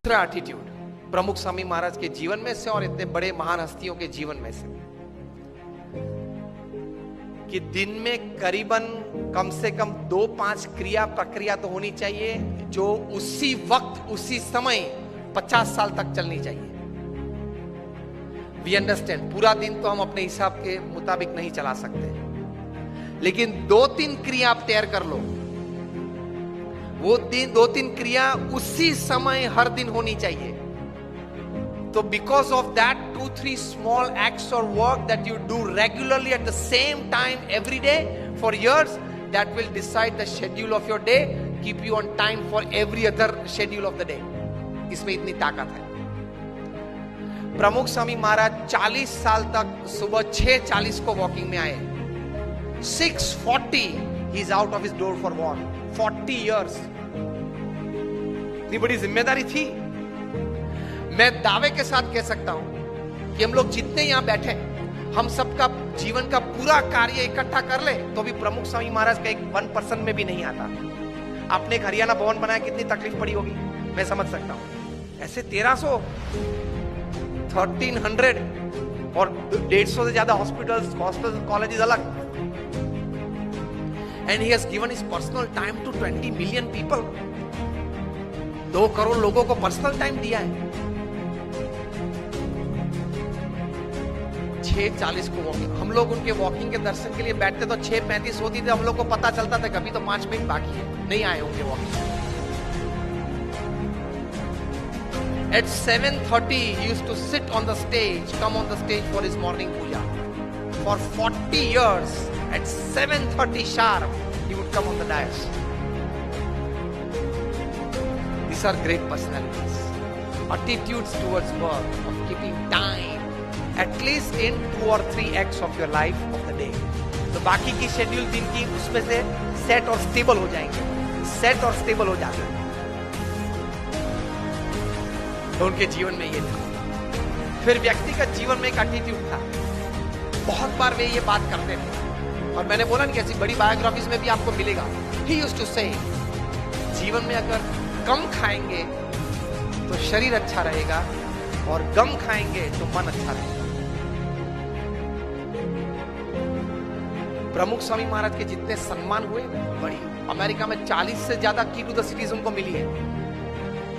दूसरा एटीट्यूड प्रमुख स्वामी महाराज के जीवन में से और इतने बड़े महान हस्तियों के जीवन में से, कि दिन में करीबन कम से कम 2-5 क्रिया प्रक्रिया तो होनी चाहिए जो उसी वक्त उसी समय 50 साल तक चलनी चाहिए। वी अंडरस्टैंड, पूरा दिन तो हम अपने हिसाब के मुताबिक नहीं चला सकते, लेकिन 2-3 क्रिया आप तैयार कर लो। वो 2-3 क्रिया उसी समय हर दिन होनी चाहिए। तो because of that 2-3 small acts or work that you do regularly at the same time every day for years, that will decide the schedule of your day, keep you on time for every other schedule of the day. इसमें इतनी ताकत है। प्रमुख स्वामी महाराज 40 साल तक सुबह 6:40 को walking में आए। 6:40 he is out of his door for walk. 40 years। इतनी बड़ी जिम्मेदारी थी। मैं दावे के साथ कह सकता हूं कि हम लोग जितने यहां बैठे, हम सबका जीवन का पूरा कार्य इकट्ठा कर ले तो भी प्रमुख स्वामी महाराज का एक 1% में भी नहीं आता। आपने एक हरियाणा भवन बनाया, कितनी तकलीफ पड़ी होगी, मैं समझ सकता हूं। ऐसे 1300, 1300 और 150 से ज्यादा हॉस्पिटल्स, कॉलेजेस अलग। And he has given his personal time to 20 million people. 2 crore लोगों को पर्सनल टाइम दिया है। 6:40 को वॉकिंग, हम लोग उनके वॉकिंग के दर्शन के लिए बैठते तो 6:35 होती थी, हम लोग को पता चलता था कभी तो 5 मिनट बाकी है, नहीं आए होंगे walking. At 7:30 he used to sit on the stage, come on the stage for his morning puja. For 40 years at 7:30 sharp he would come on the dais. These are great personalities. Attitudes towards work, of keeping time at least in 2 or 3 acts of your life of the day. तो बाकी की schedule दिन की उसमें से set और stable हो जाएंगे, सेट और स्टेबल हो जाते हैं। तो उनके जीवन में ये था। फिर व्यक्तिगत जीवन में एक एटीट्यूड था। बहुत बार वे ये बात करते थे और मैंने बोला नहीं, ऐसी बड़ी बायोग्राफीज में भी आपको मिलेगा। He used to say, जीवन में अगर कम खाएंगे तो शरीर अच्छा रहेगा और गम खाएंगे तो मन अच्छा रहेगा। प्रमुख स्वामी महाराज के जितने सम्मान हुए बड़ी, अमेरिका में 40 से ज्यादा की टू द सिटीज उनको मिली है।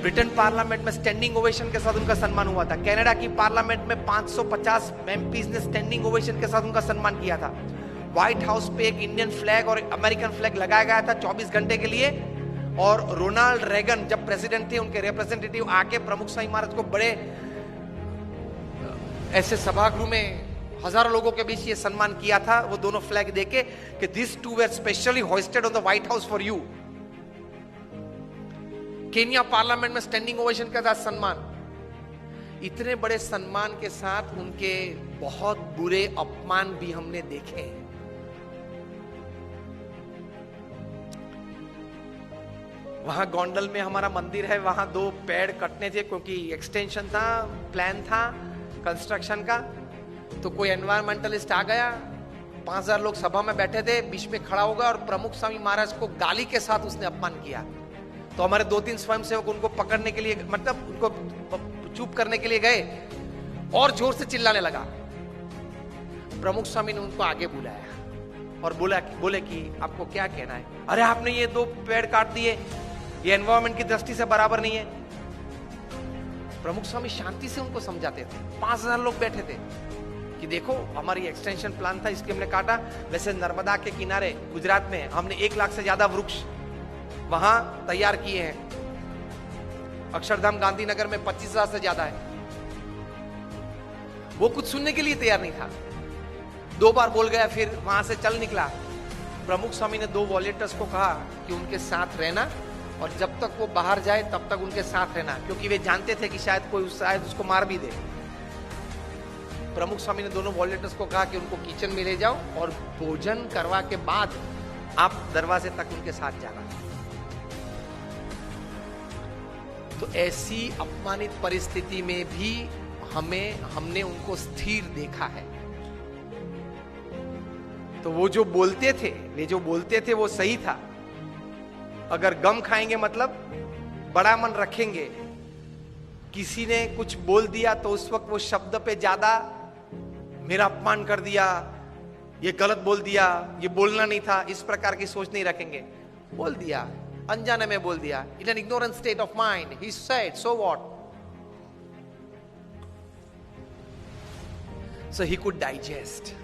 ब्रिटेन पार्लियामेंट में स्टैंडिंग ओवेशन के साथ उनका सम्मान हुआ था। कनाडा की पार्लियामेंट में 550 एमपीज ने स्टैंडिंग ओवेशन के साथ उनका सम्मान किया था। व्हाइट हाउस पे एक इंडियन फ्लैग और अमेरिकन फ्लैग लगाया गया था 24 घंटे के लिए। और रोनाल्ड रेगन जब प्रेसिडेंट थे, उनके रिप्रेजेंटेटिव आके प्रमुख स्वामी महाराज को बड़े ऐसे सभागृह में हजारों लोगों के बीच ये सम्मान किया था, वो दोनों फ्लैग देके कि this two were specially hosted on the White House for you. Kenya parliament में स्टैंडिंग ओवेशन का था सम्मान। इतने बड़े सम्मान के साथ उनके बहुत बुरे अपमान भी हमने देखे। वहां गोंडल में हमारा मंदिर है, वहां 2 पेड़ कटने थे क्योंकि एक्सटेंशन था, प्लान था कंस्ट्रक्शन का। तो कोई एनवायरमेंटलिस्ट आ गया, 5000 लोग सभा में बैठे थे, बीच में खड़ा होगा और प्रमुख स्वामी महाराज को गाली के साथ उसने अपमान किया। तो हमारे 2-3 स्वयंसेवक उनको पकड़ने के लिए, मतलब उनको चुप करने के लिए गए और जोर से चिल्लाने लगा। प्रमुख स्वामी ने उनको आगे बुलाया और बोले कि आपको क्या कहना है? अरे आपने ये 2 पेड़ काट दिए, ये एनवायरमेंट की दृष्टि से बराबर नहीं है। प्रमुख स्वामी शांति से उनको समझाते थे। 5000 लोग बैठे थे कि देखो हमारी एक्सटेंशन प्लान था, इसके हमने काटा। वैसे नर्मदा के किनारे गुजरात में हमने 1 लाख से ज्यादा वृक्ष वहां तैयार किए हैं। अक्षरधाम गांधीनगर में 25,000 से ज्यादा है। वो कुछ सुनने के लिए तैयार नहीं था। 2 बार बोल गया, फिर वहां से चल निकला। प्रमुख स्वामी ने 2 वॉलेंटियर्स को कहा कि उनके साथ रहना और जब तक वो बाहर जाए तब तक उनके साथ रहना, क्योंकि वे जानते थे कि शायद उसको मार भी दे। प्रमुख स्वामी ने दोनों वॉलेंटियर्स को कहा कि उनको किचन में ले जाओ और भोजन करवा के बाद आप दरवाजे तक उनके साथ जाना। तो ऐसी अपमानित परिस्थिति में भी हमने उनको स्थिर देखा है। तो वो जो बोलते थे वो सही था। अगर गम खाएंगे मतलब बड़ा मन रखेंगे किसी ने कुछ बोल दिया तो उस वक्त वो शब्द पे ज्यादा मेरा अपमान कर दिया, ये गलत बोल दिया, ये बोलना नहीं था, इस प्रकार की सोच नहीं रखेंगे। बोल दिया, अनजाने में बोल दिया, in an ignorant state of mind, he said, so what? So he could digest.